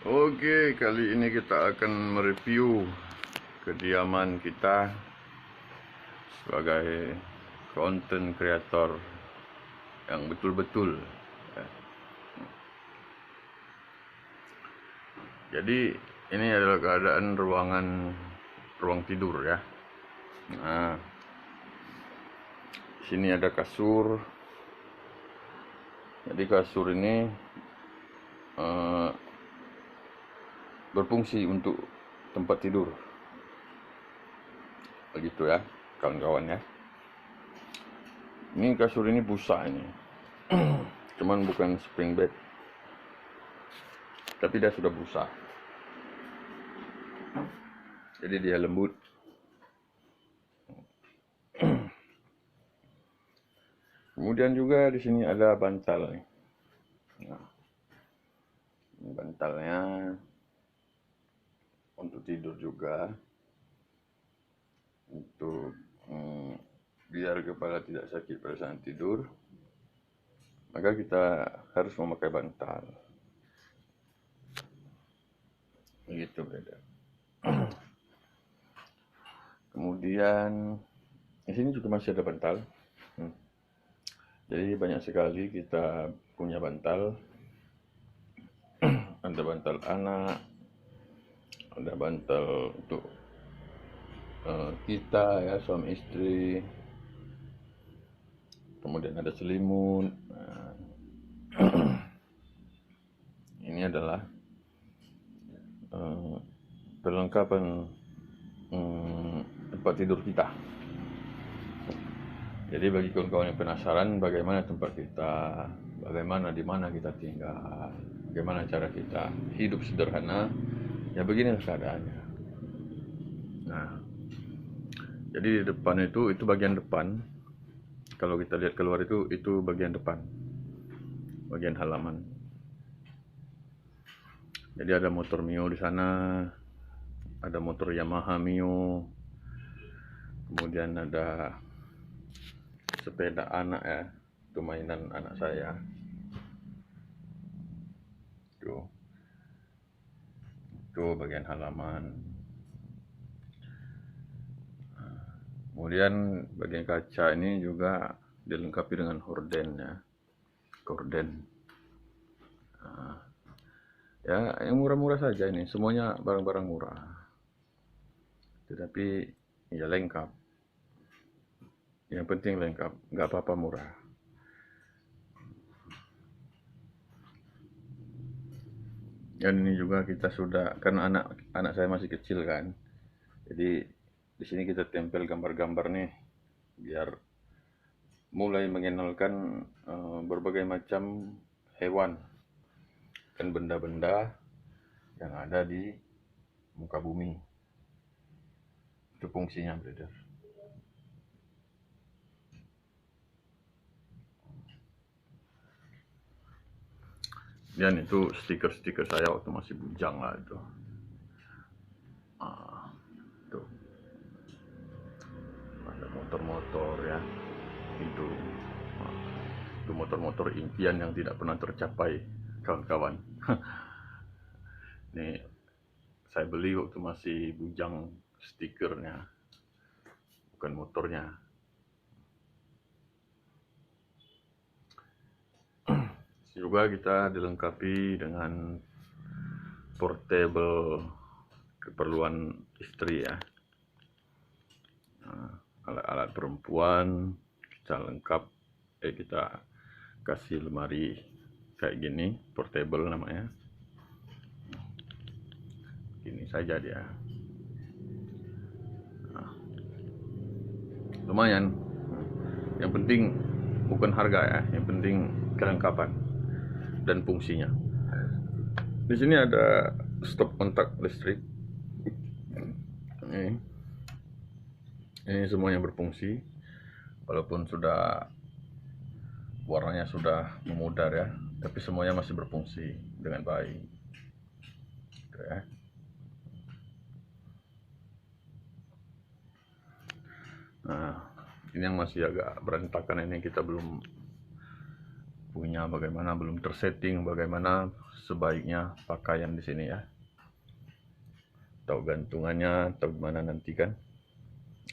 Oke, kali ini kita akan mereview kediaman kita sebagai content creator yang betul-betul. Jadi ini adalah keadaan ruang tidur ya. Nah, sini ada kasur. Jadi kasur ini berfungsi untuk tempat tidur. Begitu ya, kawan-kawan ya. Ini kasur ini busa ini. Cuman bukan spring bed. Tapi dia sudah busa. Jadi dia lembut. Kemudian juga di sini ada bantal nih. Nah, ini bantalnya untuk tidur juga. Untuk biar kepala tidak sakit pada saat tidur, maka kita harus memakai bantal. Begitu beda. Kemudian di sini juga masih ada bantal. Jadi banyak sekali kita punya bantal. Ada bantal anak, ada bantal untuk kita ya, suami istri. Kemudian ada selimut. Nah, ini adalah perlengkapan tempat tidur kita. Jadi bagi kawan-kawan yang penasaran bagaimana tempat kita, bagaimana di mana kita tinggal, bagaimana cara kita hidup sederhana, ya beginilah keadaannya. Nah, jadi di depan itu bagian depan. Kalau kita lihat keluar itu bagian depan, bagian halaman. Jadi ada motor Mio di sana, ada motor Yamaha Mio, kemudian ada sepeda anak ya, itu mainan anak saya. Itu bagian halaman. Kemudian bagian kaca ini juga dilengkapi dengan horden ya, gorden. Ya, yang murah-murah saja ini, semuanya barang-barang murah. Tetapi ya lengkap. Yang penting lengkap, nggak apa-apa murah. Dan ini juga kita sudah, karena anak saya masih kecil kan, jadi di sini kita tempel gambar-gambar nih, biar mulai mengenalkan berbagai macam hewan dan benda-benda yang ada di muka bumi. Itu fungsinya, brother. Dan itu stiker-stiker saya waktu masih bujang lah itu. Tuh. Ada motor-motor ya. Itu motor-motor impian yang tidak pernah tercapai, kawan-kawan. Ini saya beli waktu masih bujang stikernya, bukan motornya. Juga kita dilengkapi dengan portable keperluan istri ya. Alat-alat perempuan kita lengkap. Kita kasih lemari kayak gini, portable namanya. Gini saja dia. Lumayan. Yang penting bukan harga ya, yang penting kelengkapan dan fungsinya. Di sini ada stop kontak listrik. Ini semuanya berfungsi, walaupun sudah warnanya sudah memudar ya, tapi semuanya masih berfungsi dengan baik. Gitu ya. Nah, ini yang masih agak berantakan, ini kita belum lampunya bagaimana, belum tersetting bagaimana sebaiknya pakaian di sini ya, atau gantungannya atau gimana nanti kan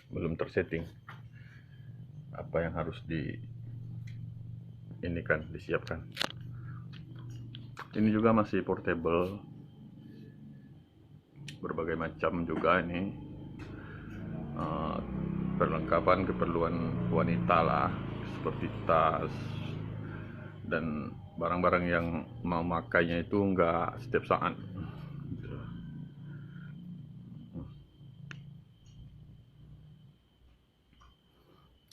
belum tersetting apa yang harus disiapkan. Ini juga masih portable, berbagai macam juga ini perlengkapan keperluan wanita lah, seperti tas dan barang-barang yang mau makainya itu enggak setiap saat.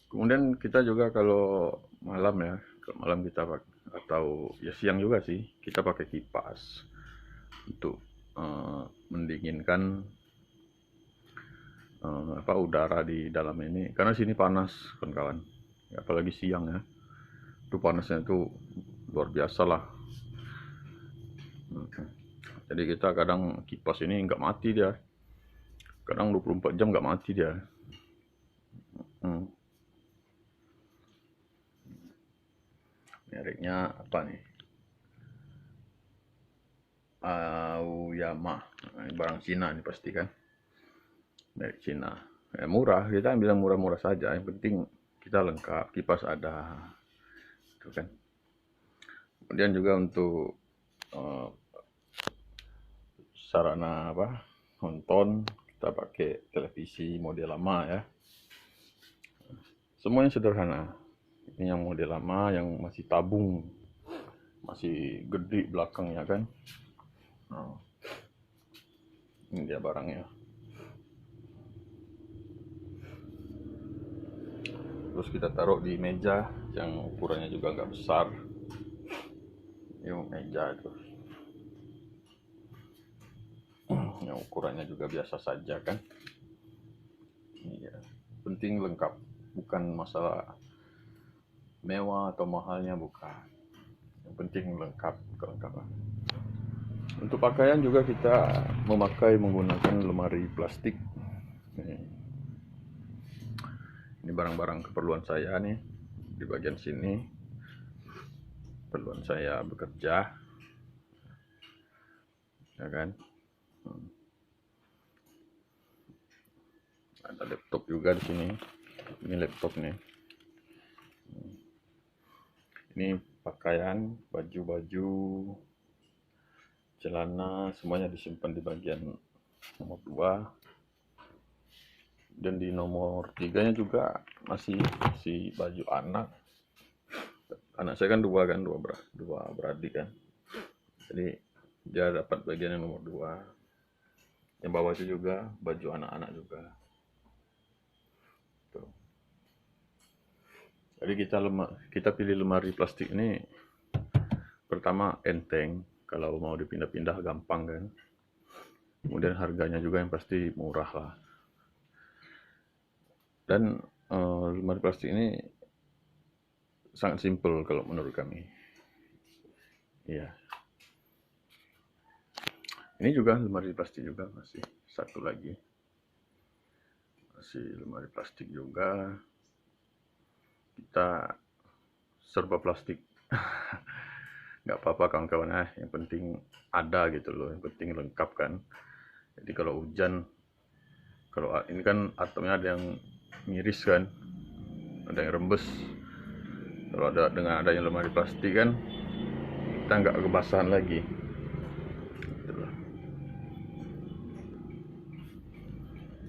Kemudian kita juga kalau malam ya, kalau malam kita atau ya siang juga sih, kita pakai kipas untuk mendinginkan udara di dalam ini, karena sini panas kawan-kawan, apalagi siang ya, itu panasnya itu luar biasa lah. Jadi kita kadang kipas ini nggak mati dia, kadang 24 jam nggak mati dia. Mereknya apa nih? Aoyama, barang Cina ini pasti kan, merek Cina. Murah, kita bilang murah-murah saja, yang penting kita lengkap, kipas ada, itu kan. Kemudian juga untuk sarana nonton, kita pakai televisi model lama ya, semuanya sederhana. Ini yang model lama yang masih tabung, masih gede belakangnya kan. Ini dia barangnya. Terus kita taruh di meja yang ukurannya juga nggak besar. Ini meja itu yang ukurannya juga biasa saja kan. Iya, penting lengkap, bukan masalah mewah atau mahalnya, bukan. Yang penting lengkap, kelengkapan. Untuk pakaian juga kita menggunakan lemari plastik. Ini barang-barang keperluan saya nih di bagian sini, keperluan saya bekerja, ya kan. Ada laptop juga di sini. Ini laptop nih. Ini pakaian, baju-baju, celana, semuanya disimpan di bagian nomor 2. Dan di nomor 3-nya juga masih baju anak. Anak saya kan dua beradik kan. Jadi dia dapat bagian yang nomor 2. Yang bawah itu juga baju anak-anak juga. Tuh. Jadi kita pilih lemari plastik ini, pertama enteng, kalau mau dipindah-pindah gampang kan. Kemudian harganya juga yang pasti murah lah. Dan lemari plastik ini sangat simpel kalau menurut kami. Iya. Ini juga lemari plastik juga, masih satu lagi. Masih lemari plastik juga. Kita serba plastik. Nggak apa-apa kawan-kawan, yang penting ada gitu loh, yang penting lengkap kan. Jadi kalau hujan, kalau ini kan atomnya ada yang miris kan, ada yang rembes. Kalau dengan adanya lemari plastik kan, kita nggak kebasahan lagi. Itulah.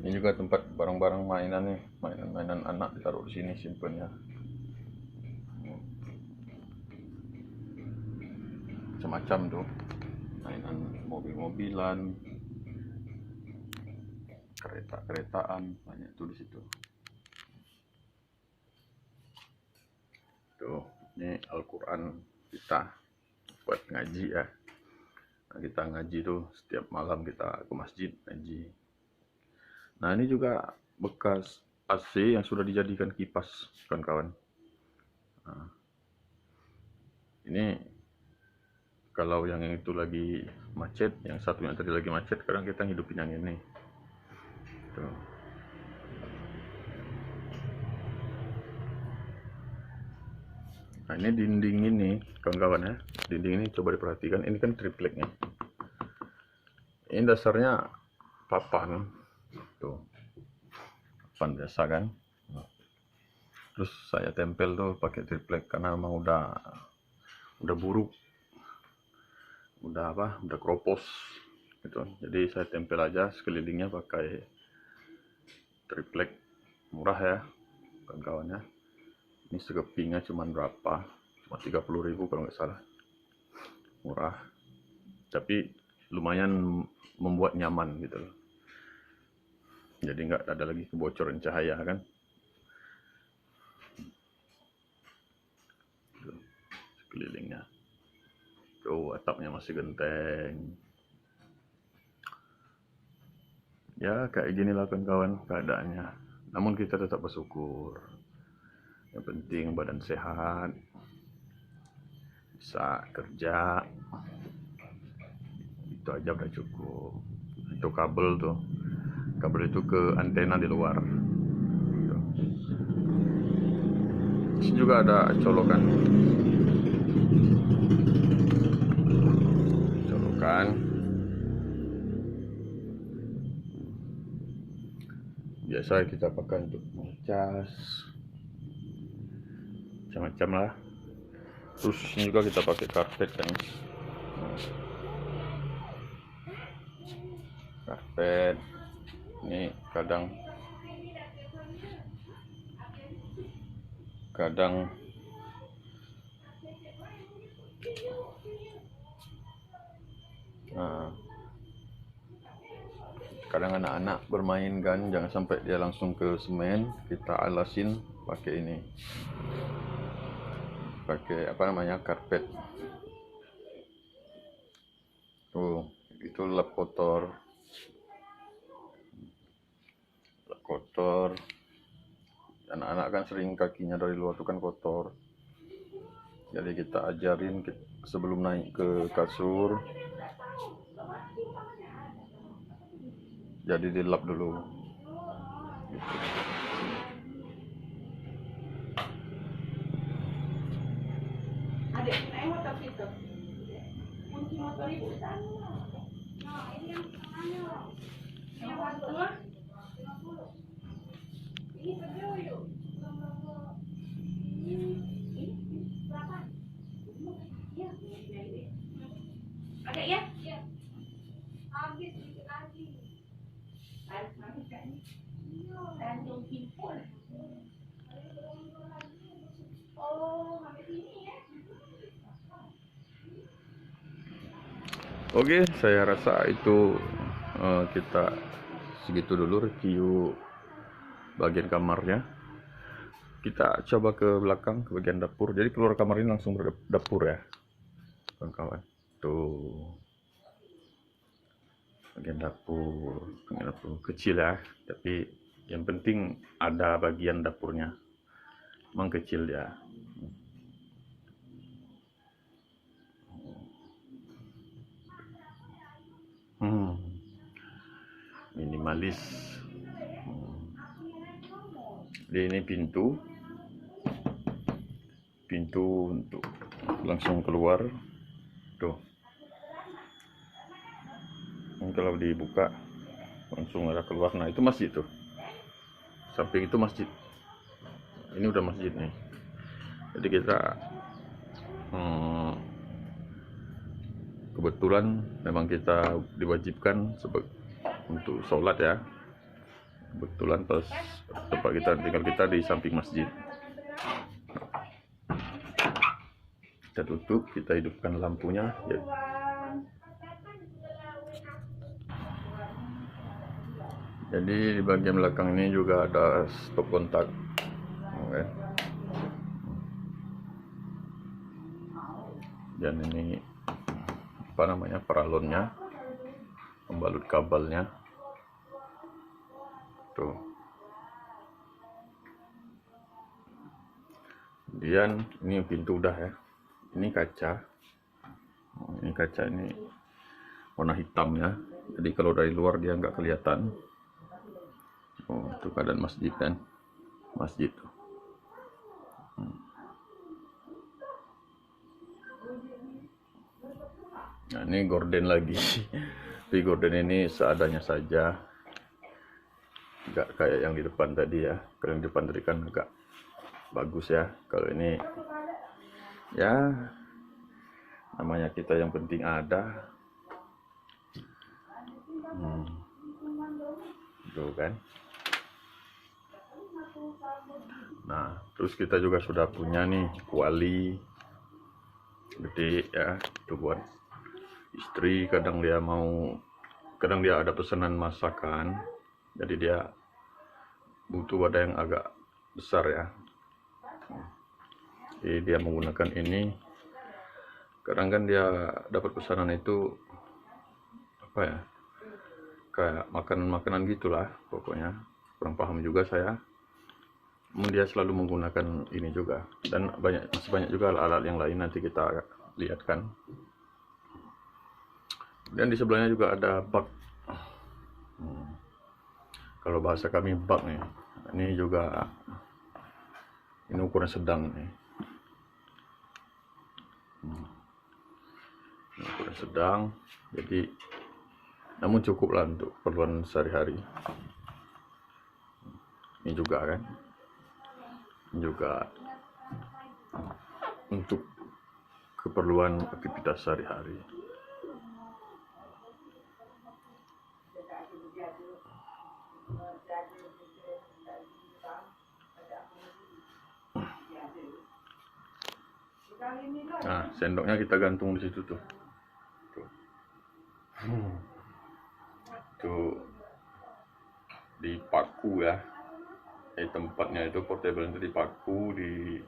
Ini juga tempat barang-barang mainan nih, mainan anak ditaruh di sini simpennya. Macam-macam tuh, mainan mobil-mobilan, kereta-keretaan, banyak tuh di situ. Tuh, ini Al-Quran kita buat ngaji ya. Nah, kita ngaji tuh setiap malam kita ke masjid ngaji. Nah, ini juga bekas AC yang sudah dijadikan kipas kawan-kawan. Nah, ini kalau yang itu lagi macet, yang satunya tadi lagi macet, sekarang kita hidupin yang ini. Tuh. Nah, ini dinding ini kawan-kawan ya, dinding ini coba diperhatikan, ini kan tripleknya, ini dasarnya papan tuh, papan biasa kan. Terus saya tempel tuh pakai triplek karena memang udah buruk, udah kropos gitu. Jadi saya tempel aja sekelilingnya pakai triplek murah ya kawan-kawan ya. Ini segepingnya cuman berapa, cuma 30.000 kalau nggak salah, murah tapi lumayan membuat nyaman gitu loh. Jadi nggak ada lagi kebocoran cahaya kan. Sekelilingnya tuh, atapnya masih genteng ya. Kayak gini lah kawan-kawan keadaannya, namun kita tetap bersyukur. Yang penting badan sehat, bisa kerja, itu aja udah cukup. Itu kabel itu ke antena di luar tuh. Di sini juga ada colokan biasa kita pakai untuk ngecas macam-macam lah. Terus ini juga kita pakai karpet kan. Karpet ini kadang kadang anak-anak bermain kan, jangan sampai dia langsung ke semen, kita alasin pakai ini, pakai karpet tuh. Itu lap kotor, anak-anak kan sering kakinya dari luar tuh kan kotor. Jadi kita ajarin sebelum naik ke kasur, jadi dilap dulu gitu. Adik, naik motor situ. Kunci motor ibu sana. Nah, ini yang tengahnya. Yang tengah 50. Ini berdua yuk. Ini berapa? Ya, ini. Ada ya? Iya. Habis sedikit lagi. Habis kan? Tanjung Kimpul. Oh, habis ini ya. Oke, saya rasa itu kita segitu dulu review bagian kamarnya. Kita coba ke belakang, ke bagian dapur. Jadi keluar kamar ini langsung dapur ya kawan-kawan. Tuh bagian dapur kecil ya, tapi yang penting ada bagian dapurnya. Emang kecil ya. Minimalis. Jadi ini pintu untuk langsung keluar tuh. Ini kalau dibuka langsung ada keluar. Nah itu masjid tuh, samping itu masjid. Ini udah masjid nih. Jadi kita kebetulan memang kita diwajibkan untuk sholat ya. Kebetulan pas tempat kita tinggal kita di samping masjid. Kita tutup, kita hidupkan lampunya ya. Jadi di bagian belakang ini juga ada stop kontak. Okay. Dan ini paralonnya, pembalut kabelnya tuh. Kemudian ini pintu udah ya. Ini kaca. Ini warna hitam ya. Jadi kalau dari luar dia nggak kelihatan. Oh, itu keadaan masjid kan. Masjid tuh. Nah, ini gorden lagi. Tapi gorden ini seadanya saja, nggak kayak yang di depan tadi ya. Kalau yang di depan tadi kan agak bagus ya. Kalau ini ya namanya kita yang penting ada. Tuh kan. Nah, terus kita juga sudah punya nih kuali gede ya, itu buat istri. Kadang dia ada pesanan masakan, jadi dia butuh wadah yang agak besar ya. Jadi dia menggunakan ini. Kadang kan dia dapat pesanan itu apa ya, kayak makanan gitulah pokoknya, kurang paham juga saya. Dia selalu menggunakan ini juga, dan masih banyak juga alat-alat yang lain, nanti kita lihat kan. Dan di sebelahnya juga ada bak. Kalau bahasa kami bak nih, ini juga ini ukuran sedang nih. Ini ukuran sedang, jadi namun cukup lah untuk keperluan sehari-hari. Ini juga kan, juga untuk keperluan aktivitas sehari-hari. Nah, sendoknya kita gantung di situ tuh. Tuh di paku ya. Tempatnya itu portable itu dipaku di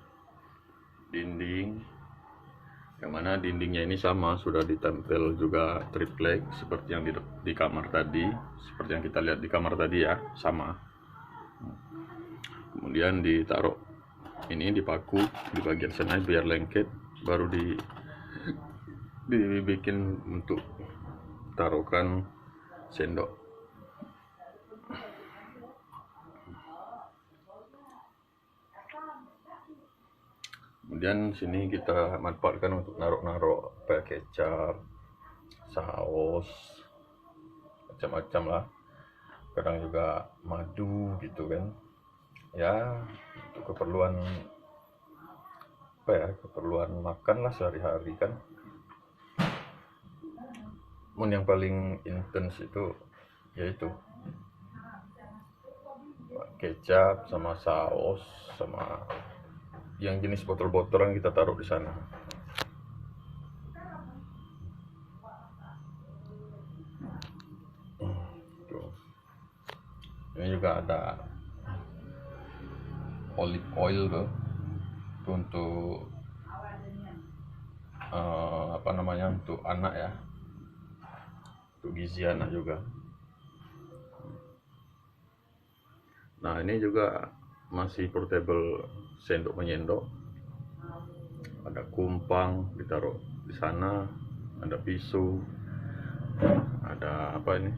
dinding, yang mana dindingnya ini sama, sudah ditempel juga triplek seperti yang di kamar tadi, seperti yang kita lihat di kamar tadi ya, sama. Kemudian ditaruh ini dipaku di bagian sana biar lengket, baru dibikin untuk taruhkan sendok. Kemudian sini kita manfaatkan untuk naruh kecap, saus, macam-macam lah. Kadang juga madu gitu kan. Ya, untuk keperluan apa ya, keperluan makan lah sehari-hari kan. Namun yang paling intens itu yaitu kecap sama saus sama yang jenis botol-botolan kita taruh di sana. Tuh. Ini juga ada olive oil tuh, itu untuk apa namanya, untuk anak ya, untuk gizi anak juga. Nah, ini juga masih portable sendok menyendok. Ada kumpang ditaruh di sana, ada pisau, ada apa ini,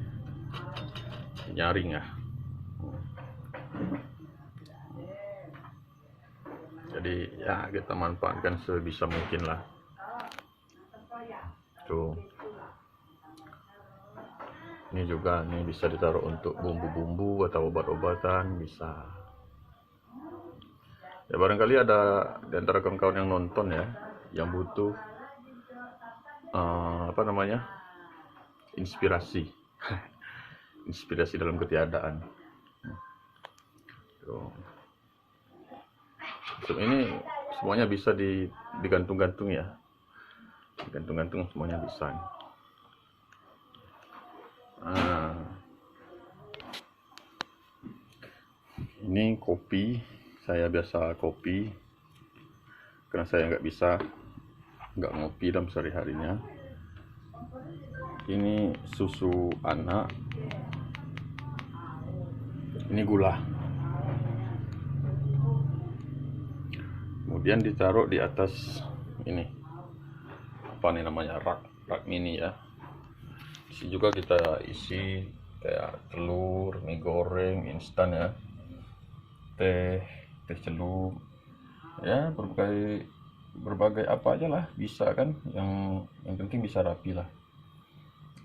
nyaring ya. Jadi ya kita manfaatkan sebisa mungkin lah. Tuh. Ini juga bisa ditaruh untuk bumbu-bumbu atau obat-obatan, bisa. Ya barangkali ada di antara kawan-kawan yang nonton ya, yang butuh apa namanya, inspirasi inspirasi dalam ketiadaan. Tuh. So, ini semuanya bisa digantung-gantung ya, digantung-gantung semuanya bisa. Nah, ini kopi, saya biasa kopi karena saya nggak ngopi dalam sehari-harinya. Ini susu anak, ini gula, kemudian ditaruh di atas ini apa nih namanya, rak mini ya. Di sini juga kita isi kayak telur, mie goreng instan ya, teh celup ya, berbagai apa aja lah bisa kan, yang penting bisa rapi lah.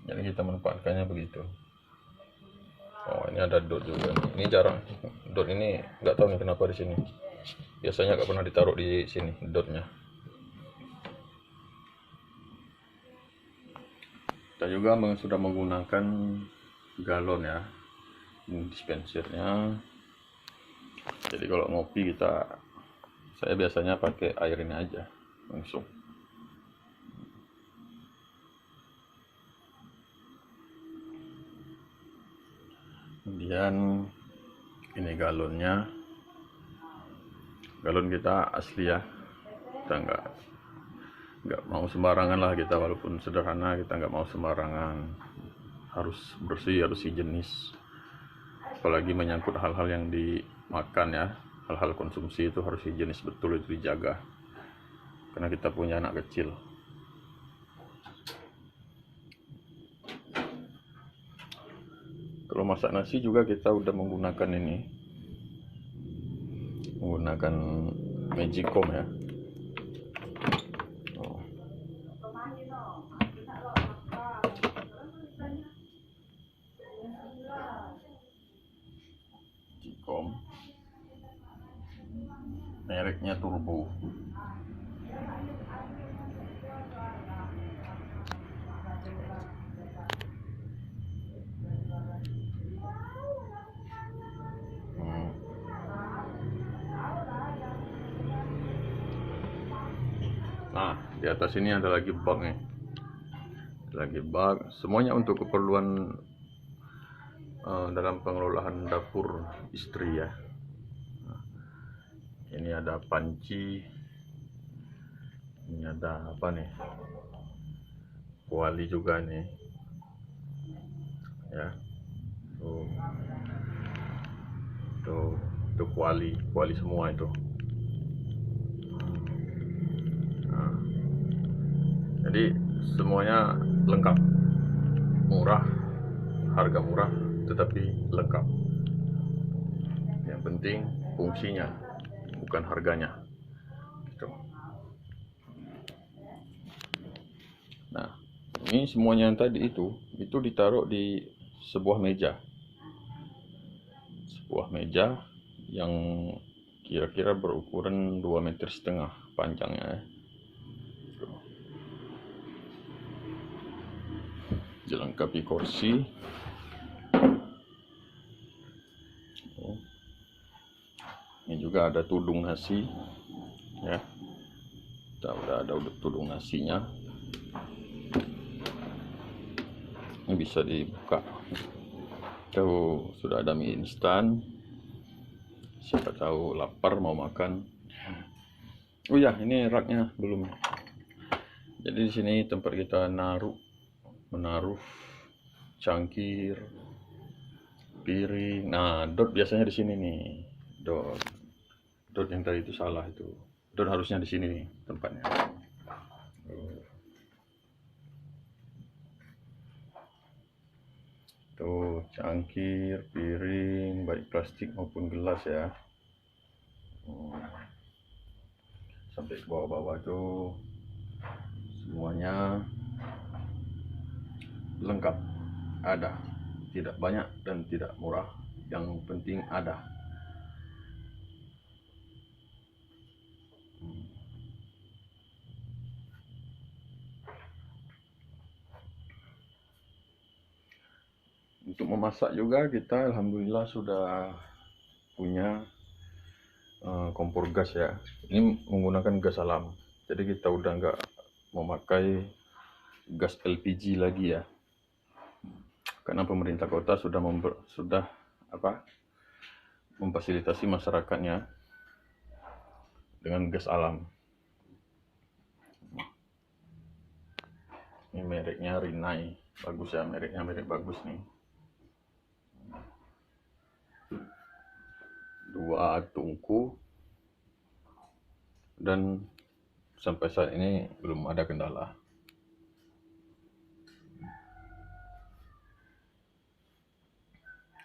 Jadi kita manfaatkannya begitu. Oh, ini ada dot juga nih. Ini jarang. Dot ini nggak tahu nih kenapa di sini. Biasanya nggak pernah ditaruh di sini dotnya. Kita juga sudah menggunakan galon ya, ini dispensernya. Jadi kalau ngopi saya biasanya pakai air ini aja langsung. Kemudian ini galonnya, galon kita asli ya, kita nggak mau sembarangan lah kita, walaupun sederhana kita nggak mau sembarangan, harus bersih, harus higienis. Apalagi menyangkut hal-hal yang dimakan ya, hal-hal konsumsi itu harus higienis betul, itu dijaga karena kita punya anak kecil. Kalau masak nasi juga kita udah menggunakan Magicom ya. Magicom, mereknya Turbo. Nah, di atas ini ada lagi bak nih. Ada lagi bak, semuanya untuk keperluan dalam pengelolaan dapur istri ya. Nah, ini ada panci. Ini ada apa nih? Kuali juga nih. Ya. Tuh kuali semua itu. Nah, jadi semuanya lengkap, murah, harga murah tetapi lengkap. Yang penting fungsinya, bukan harganya gitu. Nah, ini semuanya yang tadi itu ditaruh di sebuah meja yang kira-kira berukuran 2,5 meter panjangnya ya. Dilengkapi kursi. Ini juga ada tudung nasi ya. Kita udah ada tudung nasinya. Ini bisa dibuka. Tuh sudah ada mie instan. Siapa tahu lapar mau makan. Oh ya, ini raknya belum. Jadi di sini tempat kita menaruh cangkir, piring. Nah, dot biasanya di sini nih. Dot yang tadi itu salah itu. Dot harusnya di sini nih tempatnya. Tuh, cangkir, piring, baik plastik maupun gelas ya. Sampai ke bawah-bawah tuh semuanya lengkap, ada. Tidak banyak dan tidak murah, yang penting ada. Untuk memasak juga kita alhamdulillah sudah punya kompor gas ya. Ini menggunakan gas alam, jadi kita udah nggak memakai gas LPG lagi ya, karena pemerintah kota sudah memfasilitasi masyarakatnya dengan gas alam. Ini mereknya Rinnai, bagus ya, merek bagus nih. 2 tungku dan sampai saat ini belum ada kendala.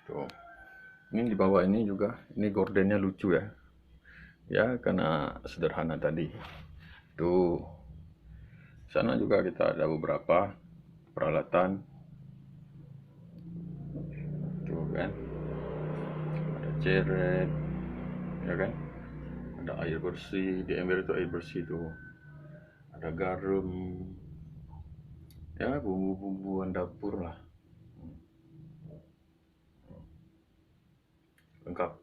Tuh. Ini di bawah ini juga, ini gordennya lucu ya. Ya, karena sederhana tadi. Tuh. Sana juga kita ada beberapa peralatan kan, ada ceret, ya kan, ada air bersih. Di ember itu air bersih tuh, ada garam, ya bumbu-bumbuan dapur lah, lengkap,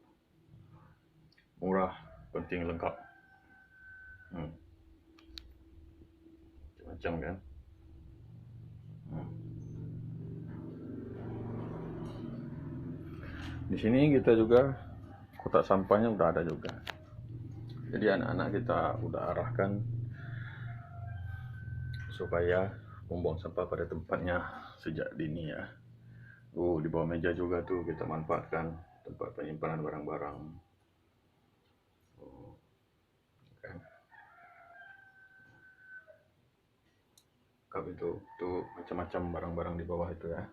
murah, penting lengkap. Macam kan. Di sini kita juga kotak sampahnya udah ada juga. Jadi anak-anak kita udah arahkan supaya membuang sampah pada tempatnya sejak dini ya. Di bawah meja juga tuh kita manfaatkan tempat penyimpanan barang-barang. Kan. Kap itu macam-macam barang-barang di bawah itu ya.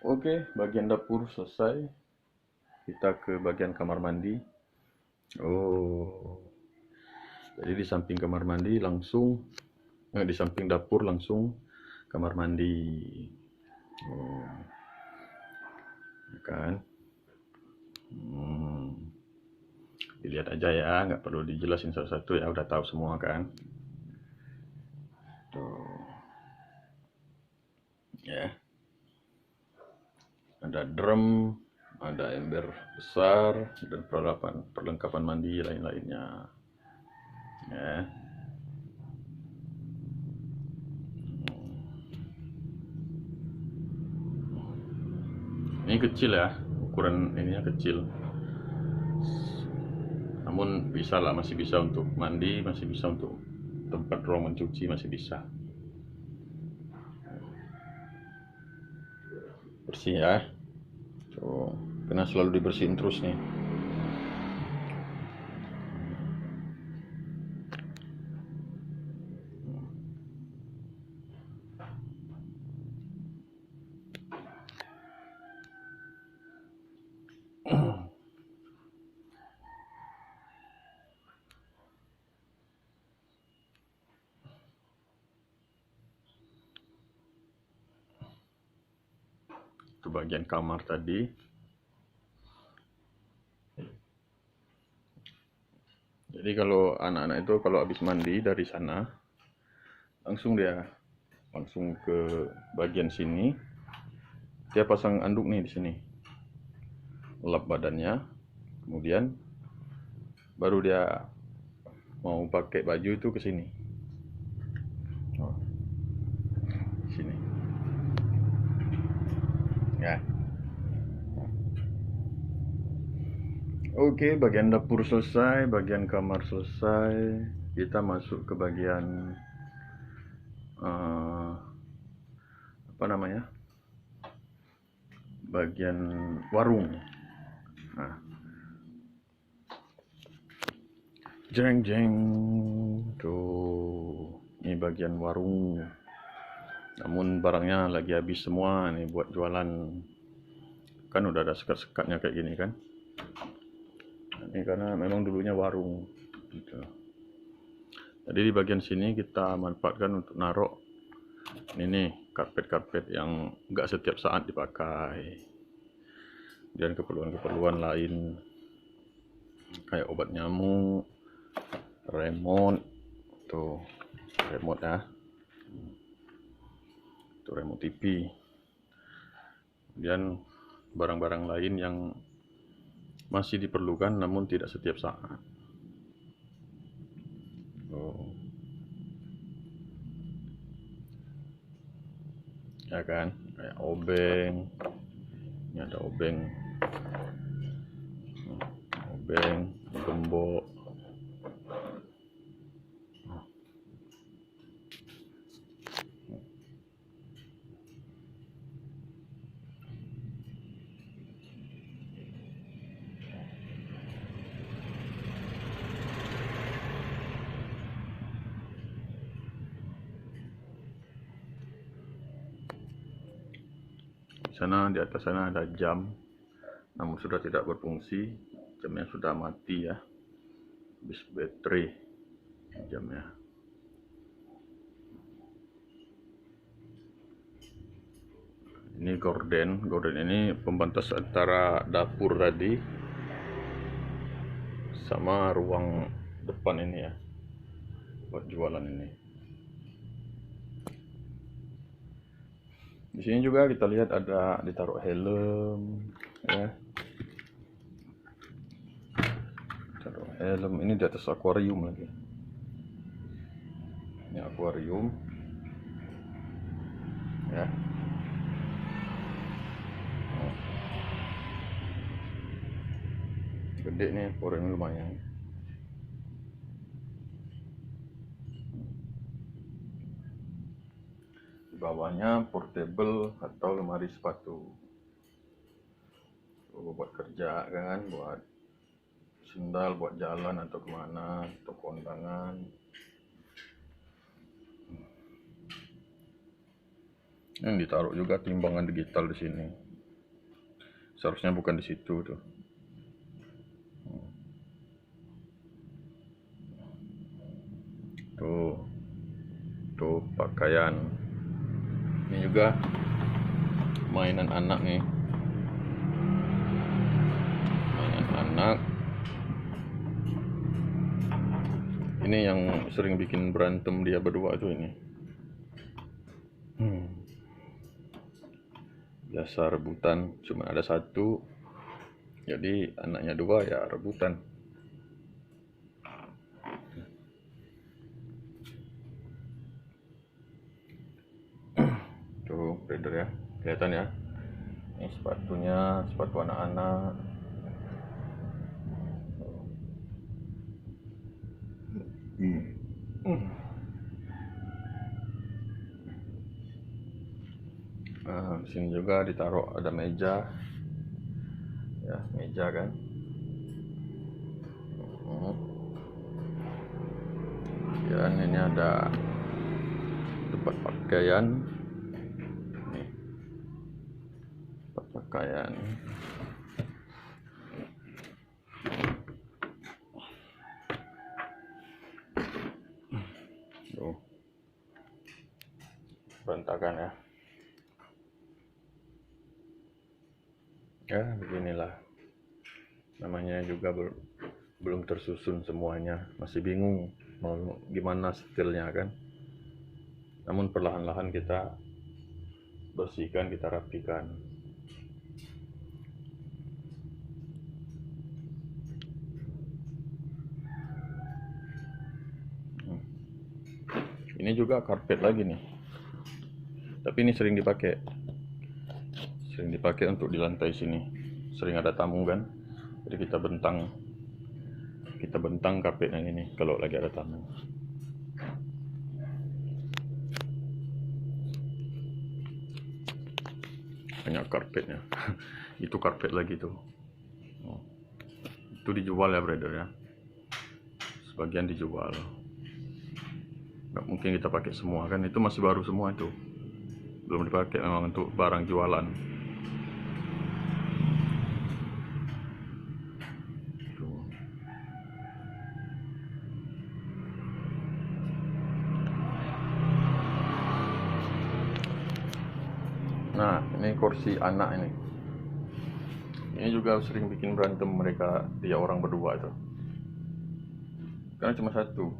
Oke, bagian dapur selesai. Kita ke bagian kamar mandi. Jadi di samping kamar mandi langsung, di samping dapur langsung kamar mandi. Kan? Dilihat aja ya, nggak perlu dijelasin satu-satu ya, udah tahu semua kan. Tuh. Ya. Ada drum, ada ember besar, dan perlengkapan mandi lain-lainnya. Ya. Ini kecil ya, ukuran ininya kecil. Namun bisa lah, masih bisa untuk mandi, masih bisa untuk tempat ruang mencuci, masih bisa. Bersih ya. Tuh, karena selalu dibersihin terus nih. Itu bagian kamar tadi. Jadi kalau anak-anak itu kalau habis mandi dari sana, langsung ke bagian sini. Dia pasang anduk nih di sini, lap badannya, kemudian baru dia mau pakai baju itu ke sini. Sini. Ya. Oke, bagian dapur selesai, bagian kamar selesai. Kita masuk ke bagian bagian warung. Jeng jeng, tuh ini bagian warung. Namun barangnya lagi habis semua nih buat jualan. Kan udah ada sekat-sekatnya kayak gini kan. Ini karena memang dulunya warung gitu. Jadi di bagian sini kita manfaatkan untuk naruh ini karpet-karpet yang nggak setiap saat dipakai, dan keperluan-keperluan lain kayak obat nyamuk, remote, tuh remote ya, tuh remote TV, kemudian barang-barang lain yang masih diperlukan namun tidak setiap saat. Ya kan, kayak obeng, ini ada obeng, gembok, sana di atas sana ada jam, namun sudah tidak berfungsi, jamnya sudah mati ya, habis baterai jamnya. Ini gorden ini pembatas antara dapur tadi sama ruang depan ini ya, buat jualan ini. Di sini juga kita lihat ada ditaruh helm ya. Taruh helm ini di atas akuarium lagi. Ini akuarium ya. Gede nih akuarium, lumayan. Di bawahnya portable atau lemari sepatu. Buat kerja kan, buat sendal, buat jalan atau kemana, atau kondangan. Yang ditaruh juga timbangan digital di sini. Seharusnya bukan di situ tuh. Tuh pakaian. Ini juga mainan anak nih. Mainan anak. Ini yang sering bikin berantem dia berdua tuh ini. Biasa rebutan, cuma ada satu. Jadi anaknya dua ya rebutan. Tuh, Brother ya. Kelihatan ya. Ini sepatunya, sepatu anak-anak. Nah, di sini juga ditaruh ada meja. Ya, meja kan. Dan ini ada tempat pakaian. Nih. Tempat pakaian. Tuh. Berantakan ya. Ya, beginilah. Namanya juga belum tersusun semuanya. Masih bingung mau gimana stylenya kan. Namun perlahan-lahan kita bersihkan, kita rapikan. Ini juga karpet lagi nih. Tapi ini sering dipakai. Sering dipakai untuk di lantai sini. Sering ada tamu kan. Jadi kita bentang karpet yang ini kalau lagi ada tamu. Banyak karpetnya. Itu karpet lagi tuh. Itu dijual ya Brother ya. Sebagian dijual. Nggak mungkin kita pakai semua kan, itu masih baru semua itu. Belum dipakai memang untuk barang jualan. Nah, ini kursi anak ini. Ini juga sering bikin berantem mereka, dia orang berdua itu. Karena cuma satu.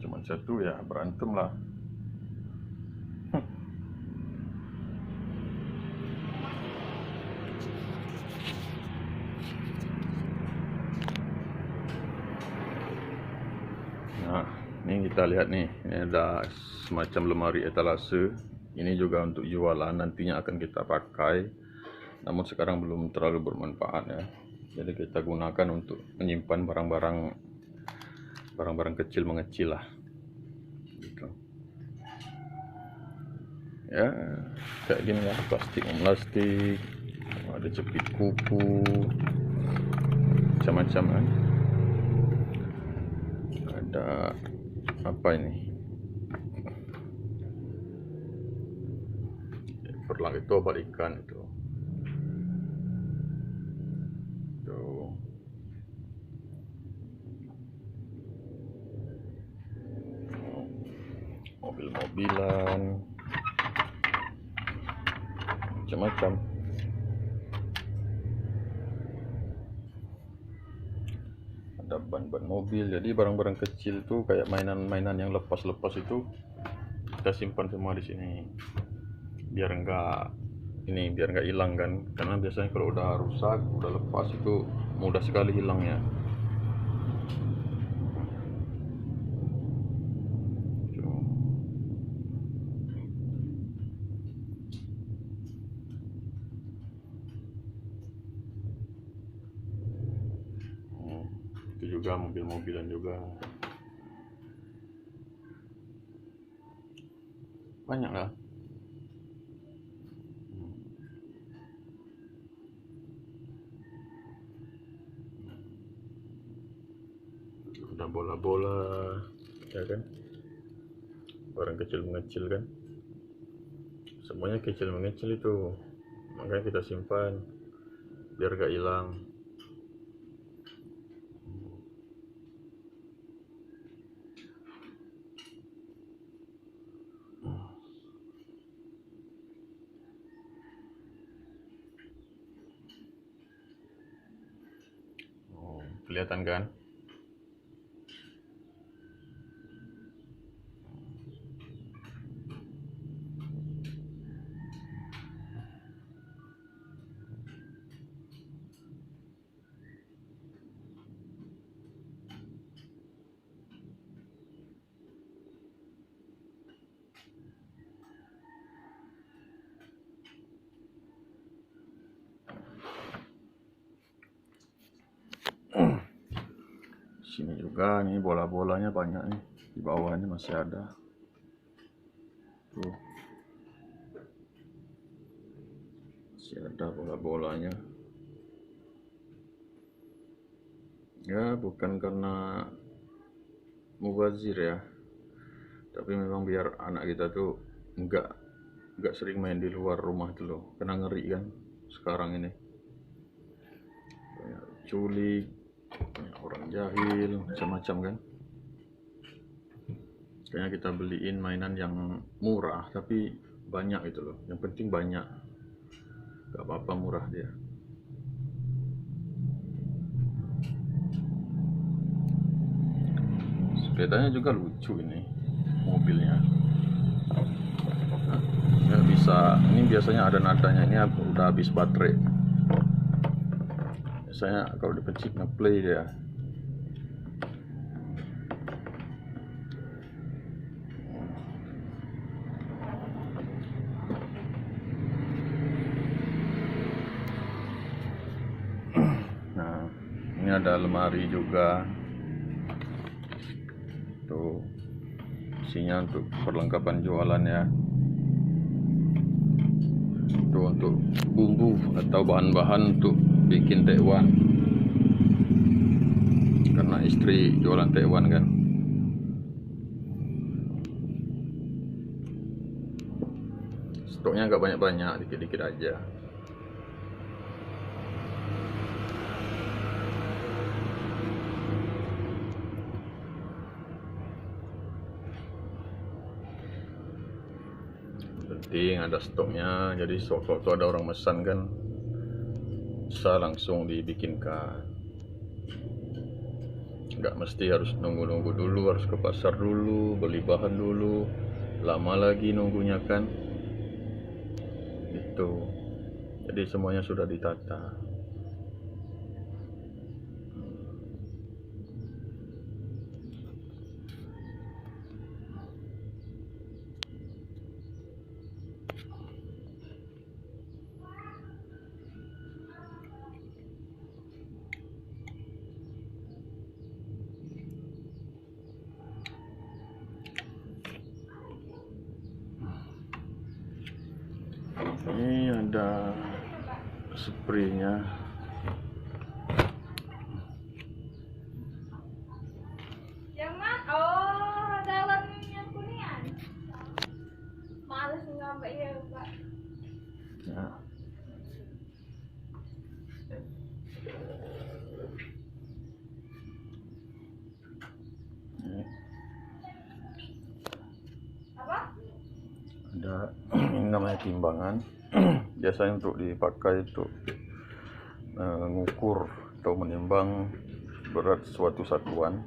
Cuma satu ya berantem lah. Nah, ini kita lihat nih, ini ada semacam lemari etalase. Ini juga untuk jualan, nantinya akan kita pakai. Namun sekarang belum terlalu bermanfaat ya. Jadi kita gunakan untuk menyimpan barang-barang kecil mengecil lah. Gitu. Ya, kayak gini ya, plastik, ada cepit kuku, macam-macam kan. Ada apa ini? Perlang itu obat ikan itu. Tuh. Mobil-mobilan. macam-macam. Ada ban-ban mobil, jadi barang-barang kecil tuh kayak mainan-mainan yang lepas-lepas itu kita simpan semua di sini biar nggak hilang kan, karena biasanya kalau udah rusak udah lepas itu mudah sekali hilangnya. Itu juga mobil-mobilan juga banyak lah. Ada bola-bola ya kan, barang kecil mengecil kan, semuanya kecil mengecil itu, makanya kita simpan biar gak hilang. Kelihatan kan? Sini juga nih bola-bolanya banyak nih, di bawahnya masih ada tuh, masih ada bola-bolanya ya, bukan karena mubazir ya, tapi memang biar anak kita tuh nggak sering main di luar rumah tuh loh, kena ngeri kan sekarang ini, banyak culik, banyak orang jahil, macam-macam kan. Kayaknya kita beliin mainan yang murah tapi banyak itu loh, yang penting banyak, gak apa-apa murah dia. Sepedanya juga lucu ini, mobilnya ya, bisa, ini biasanya ada nadanya, ini udah habis baterai, biasanya kalau dipencet ngeplay dia. Nah, ini ada lemari juga tuh, isinya untuk perlengkapan jualan ya, itu untuk bumbu atau bahan-bahan untuk bikin tekwan, karena istri jualan tekwan kan. Stoknya nggak banyak-banyak, dikit-dikit aja. Penting ada stoknya, jadi waktu ada orang pesan kan bisa langsung dibikinkan, nggak mesti harus nunggu-nunggu dulu, harus ke pasar dulu beli bahan dulu, lama lagi nunggunya kan gitu. Jadi semuanya sudah ditata. Ini ada spraynya, Yang mana? Oh, galon yang kuningan. Males ngambil ya, Pak. ya. Ini Apa? ada ini namanya timbangan biasanya untuk dipakai untuk mengukur atau menimbang berat suatu satuan.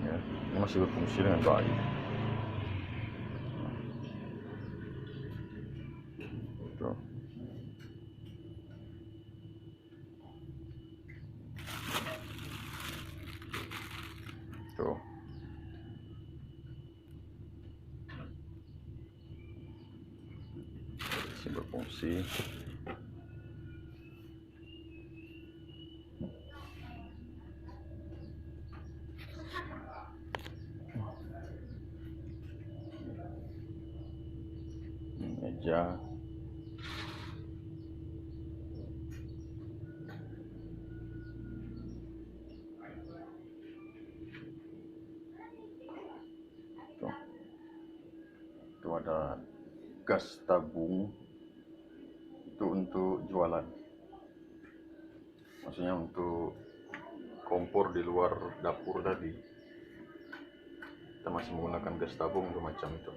Ya, ini masih berfungsi dengan baik. Tuh. Tuh. Masih berfungsi. Meja. Tuh. Itu ada gas tabung, itu untuk jualan, maksudnya untuk kompor di luar dapur tadi kita masih menggunakan gas tabung untuk macam itu.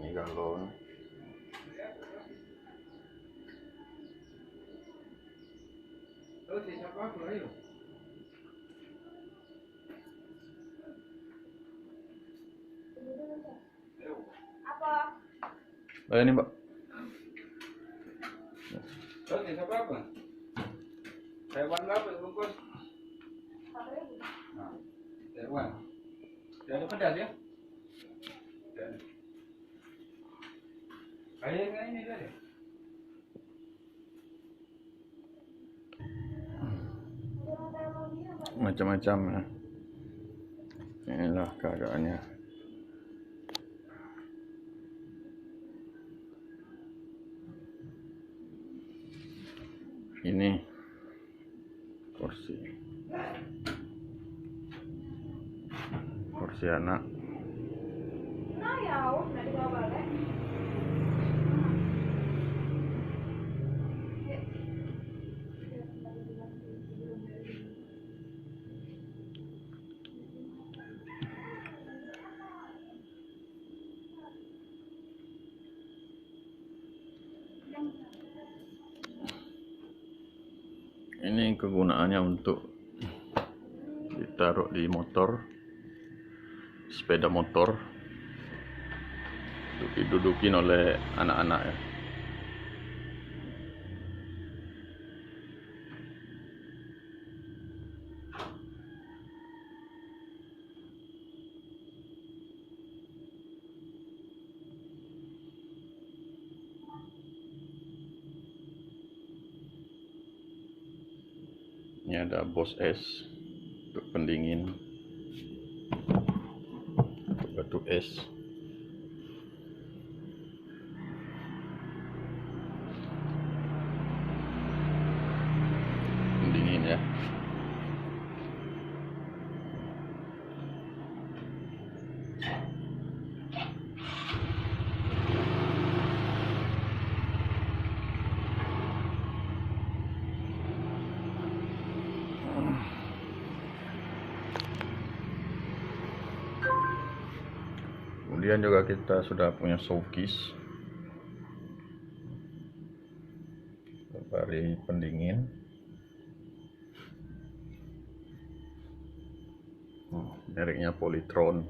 Ini galon. Apa? Ini Mbak. Berapa? Hewan berapa bungkus? Nah, hewan. Jangan pedas ya. Kayaknya ini tadi. Macam-macam ya. Inilah keadaannya. Ini kursi anak. Nah ya, udah dibawa balik. Ini kegunaannya untuk ditaruh di motor, sepeda motor, untuk didudukin oleh anak-anak ya. Ini ada Bos es untuk pendingin, untuk batu es. Pendingin ya. Kemudian juga kita sudah punya showcase dari pendingin. Mereknya Polytron.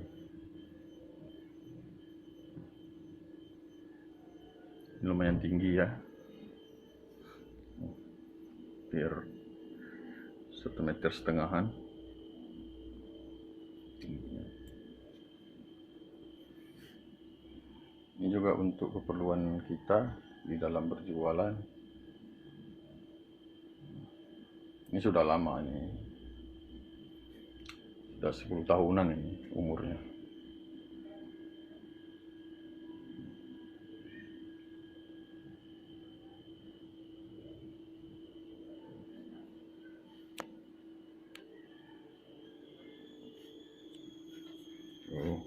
Ini lumayan tinggi ya, hampir 1,5 meter. Ini juga untuk keperluan kita di dalam berjualan. Ini sudah lama, ini sudah 10 tahunan ini umurnya. Oh.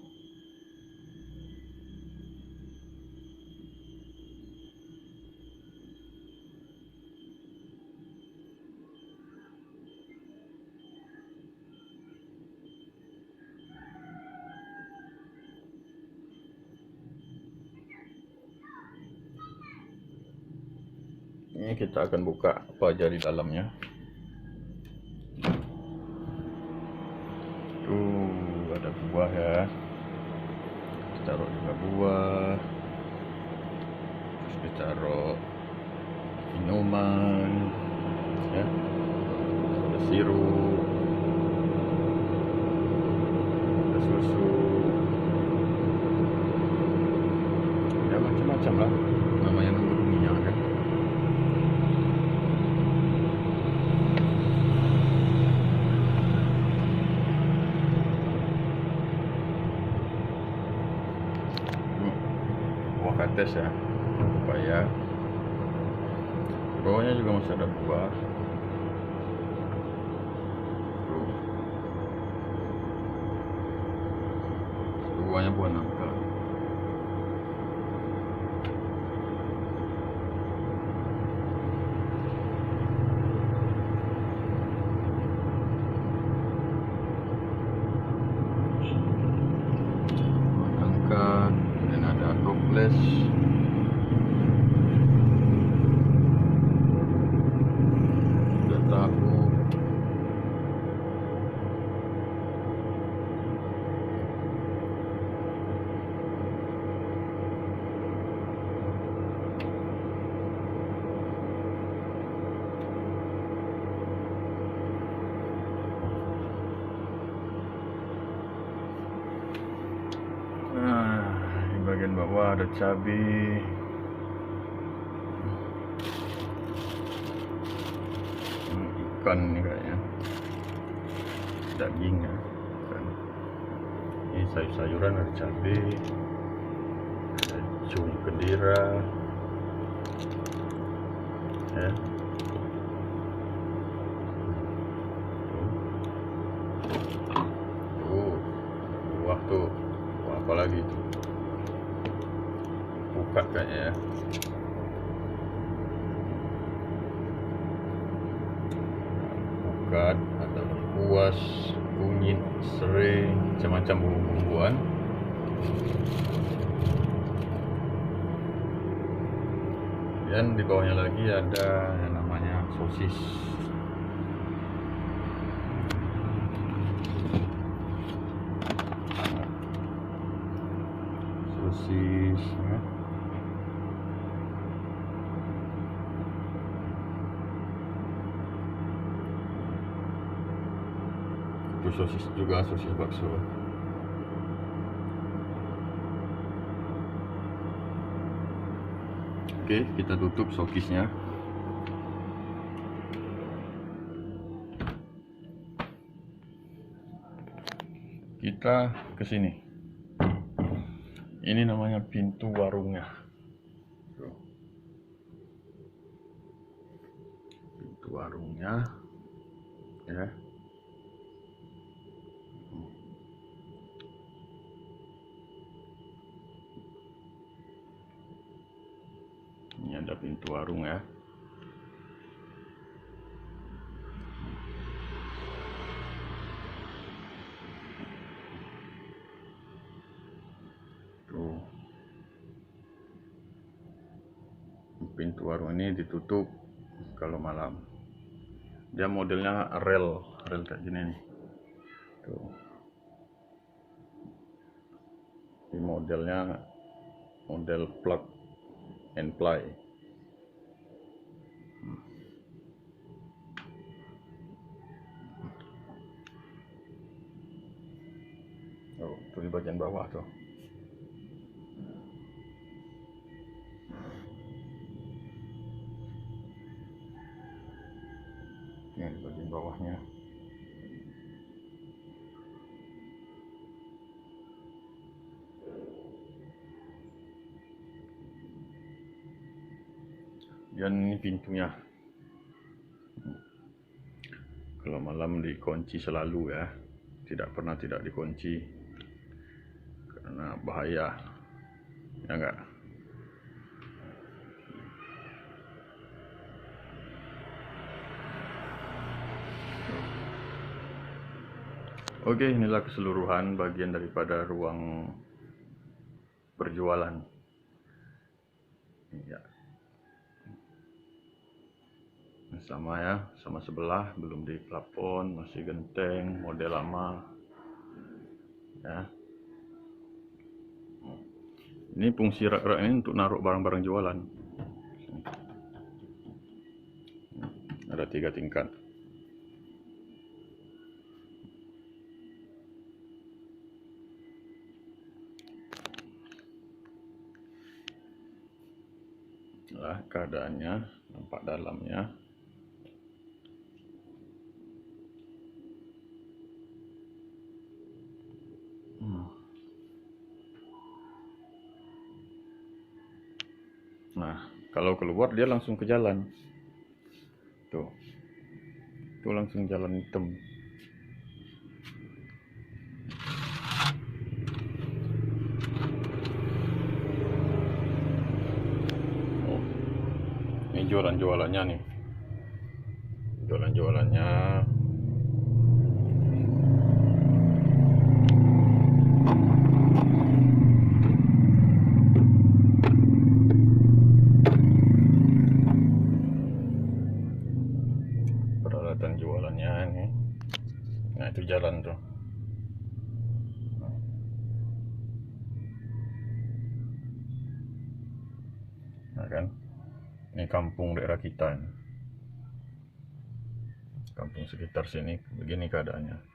Ini kita akan buka apa aja di dalamnya. Ada buah ya. Kita taruh juga buah. Terus kita taruh minuman ya. Ada sirup, ada susu, ya macam-macam lah, namanya nunggu minyak kan. Buah kates ya, pepaya. Di bawahnya juga masih ada buah. Tuh. Buahnya buah nangka. Buah nangka, dan ada toples. Ada tahu. Nah, di bagian bawah ada cabai, ikan nih kayaknya, daging ya, ikan. Ini sayur-sayuran, ada cabai, ada cumi kendira, ya. Tuh, buah tuh. Apa lagi itu? Buka kayaknya ya. Bukat, ada lengkuas, kunyit, serai, macam-macam bumbu-bumbuan. Dan di bawahnya lagi ada yang namanya sosis. Sosis ya. Itu sosis juga, sosis bakso. Oke, kita tutup sokisnya. Kita ke sini. Ini namanya pintu warungnya. Tuh. Pintu warungnya, ya. Ini ada pintu warung ya. Tuh. Pintu warung ini ditutup kalau malam. Dia modelnya rel kayak gini nih. Tuh. Ini modelnya model plug and play. Oh, itu di bagian bawah tuh. Ini di bagian bawahnya. Dan ini pintunya. Kalau malam dikunci selalu ya, tidak pernah tidak dikunci karena bahaya, ya enggak? Oke, inilah keseluruhan bagian daripada ruang berjualan. Ya. sama ya, sama sebelah belum di plafon, masih genteng, model lama ya. Ini fungsi rak-rak ini untuk naruh barang-barang jualan. Ada 3 tingkat. Lah keadaannya, nampak dalamnya. Nah, kalau keluar dia langsung ke jalan. Tuh. Itu langsung jalan hitam. Oh. Ini jualan-jualannya nih. Jualan-jualannya. Peralatan jualannya ini. Nah, itu jalan tuh. Nah kan, ini kampung daerah kita ini. Kampung sekitar sini begini keadaannya.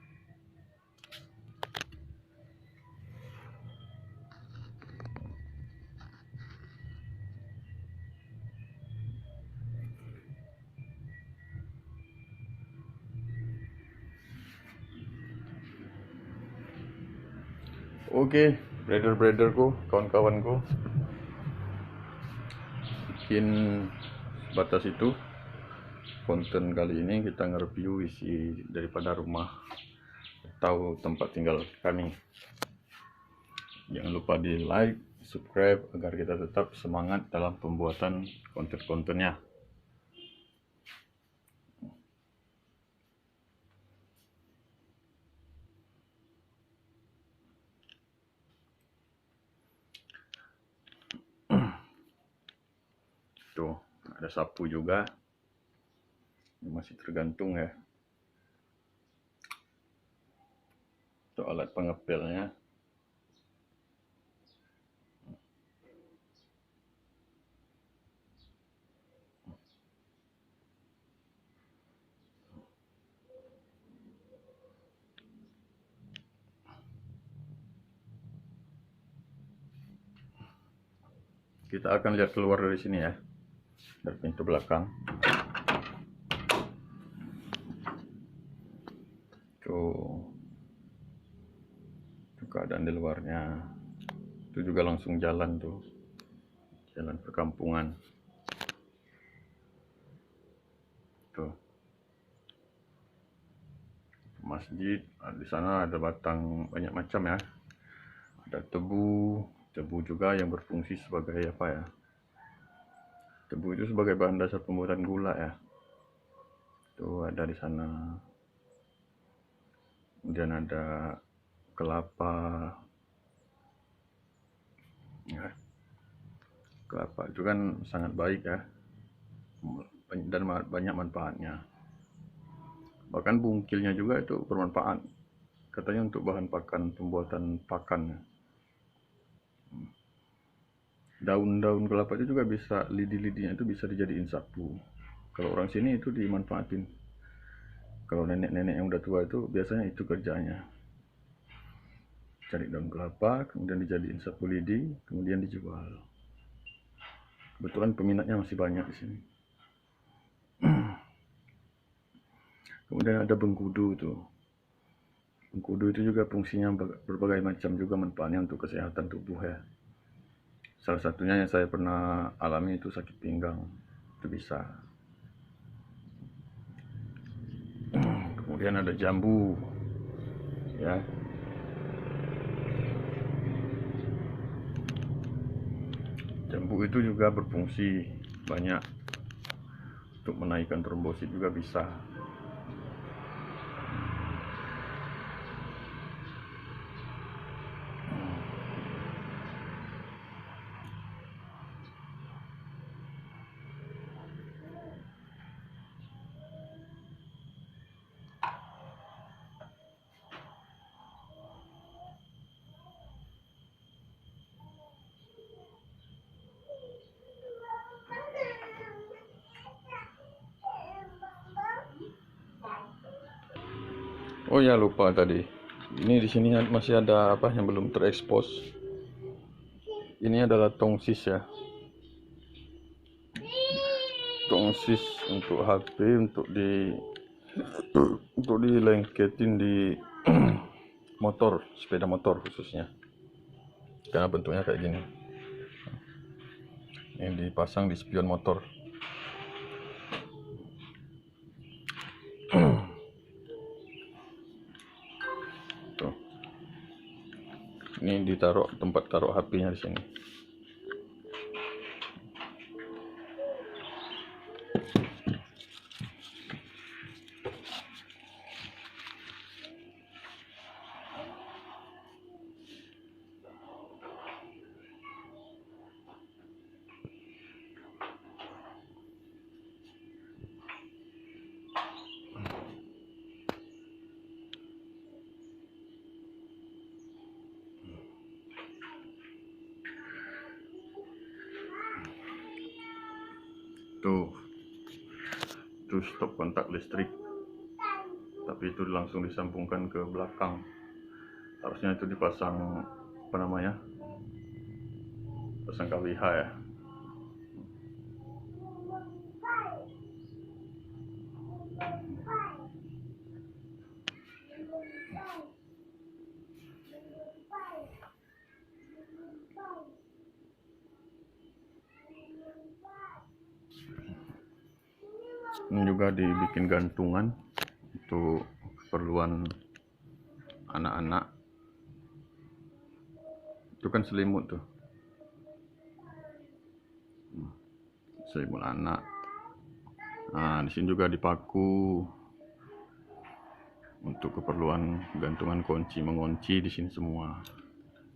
Oke, breeder-breederku, kawan-kawanku, mungkin batas itu konten kali ini. Kita nge-review isi daripada rumah atau tempat tinggal kami. Jangan lupa di like, subscribe agar kita tetap semangat dalam pembuatan konten-kontennya. Tuh, ada sapu juga. Ini masih tergantung ya. Itu alat pengepelnya. Kita akan lihat keluar dari sini ya, dari pintu belakang. Tuh, itu keadaan di luarnya. Itu juga langsung jalan tuh, jalan perkampungan. Tuh, masjid. Di sana ada batang banyak macam ya. Ada tebu juga yang berfungsi sebagai apa ya? Tebu itu sebagai bahan dasar pembuatan gula ya. Tuh ada di sana. Kemudian ada kelapa. Ya. Kelapa itu kan sangat baik ya. Dan banyak manfaatnya. Bahkan bungkilnya juga itu bermanfaat. Katanya untuk bahan pakan, pembuatan pakan. Daun-daun kelapa itu juga bisa, lidi-lidinya itu bisa dijadiin sapu. Kalau orang sini itu dimanfaatin. Kalau nenek-nenek yang udah tua itu biasanya itu kerjanya. Cari daun kelapa, kemudian dijadiin sapu lidi, kemudian dijual. Kebetulan peminatnya masih banyak di sini. Kemudian ada bengkudu tuh. Bengkudu itu juga fungsinya berbagai macam, juga manfaatnya untuk kesehatan tubuh ya. Salah satunya yang saya pernah alami itu sakit pinggang, itu bisa. Kemudian ada jambu, ya. Jambu itu juga berfungsi banyak untuk menaikkan trombosit juga bisa. Oh ya, lupa tadi. Ini di sini masih ada apa yang belum terekspos. Ini adalah tongsis ya. Tongsis untuk HP, untuk dilengketin di motor, sepeda motor khususnya. Karena bentuknya kayak gini. Yang dipasang di spion motor. Tuh. Ini ditaruh tempat taruh HP-nya di sini. Tuh stop kontak listrik, tapi itu langsung disambungkan ke belakang. Harusnya itu dipasang apa namanya, pasang KWH ya. Ini juga dibikin gantungan untuk keperluan anak-anak. Itu kan selimut tuh, selimut anak. Nah, di sini juga dipaku untuk keperluan gantungan kunci, mengunci di sini semua.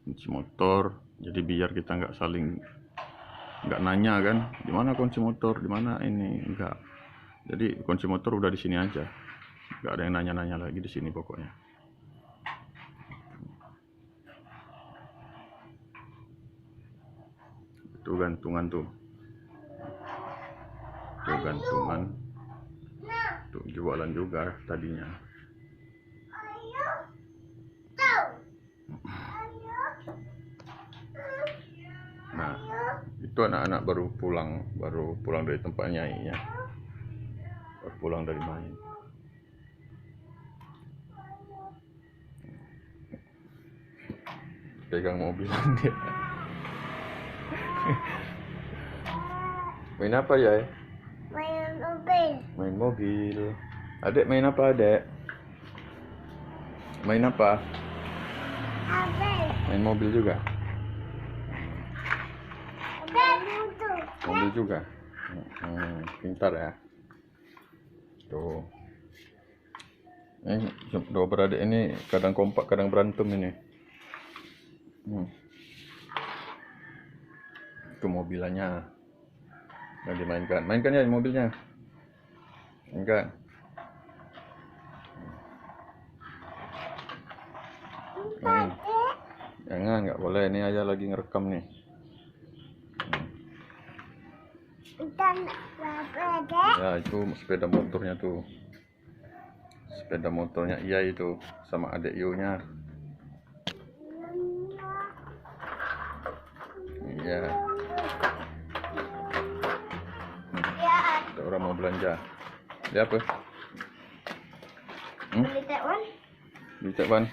Kunci motor, jadi biar kita nggak nanya kan, di mana kunci motor, di mana ini, enggak. Jadi kunci motor udah di sini aja, nggak ada yang nanya-nanya lagi di sini pokoknya. Itu gantungan tuh, itu gantungan tuh jualan juga tadinya. Nah, itu anak-anak baru pulang dari tempat nyai ya. Baru pulang dari main. Pegang mobilan dia. Main apa ya? Main mobil. Main mobil. Adek main apa, Adek? Main apa? Abel. Main mobil juga? Abel. Mobil juga? Pintar ya. Tuh. Ini dua beradik ini kadang kompak, kadang berantem ini. Itu mobilannya yang dimainkan. Mainkan ya mobilnya. Mainkan. Jangan, nggak boleh. Ini aja lagi ngerekam nih. Ya, itu sepeda motornya tuh. Sepeda motornya iya itu, sama adek Yu-nya. Iya. Ada orang mau belanja. Dia apa? Beli tekwan. Di Tekwan.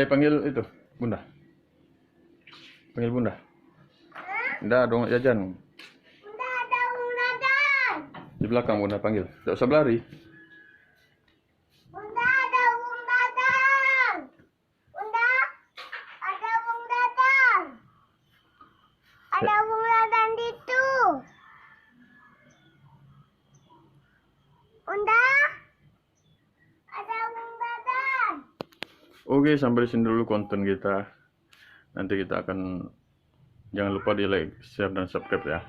Panggil itu, Bunda. Panggil Bunda. Bunda, dong jajan. Bunda ada undadan. Di belakang Bunda panggil. Tidak usah berlari. Bunda ada undadan. Bunda ada undadan. Ada undadan di situ. Bunda ada undadan. Oke, sampai di sini dulu konten kita. Nanti kita akan, jangan lupa di like, share, dan subscribe ya.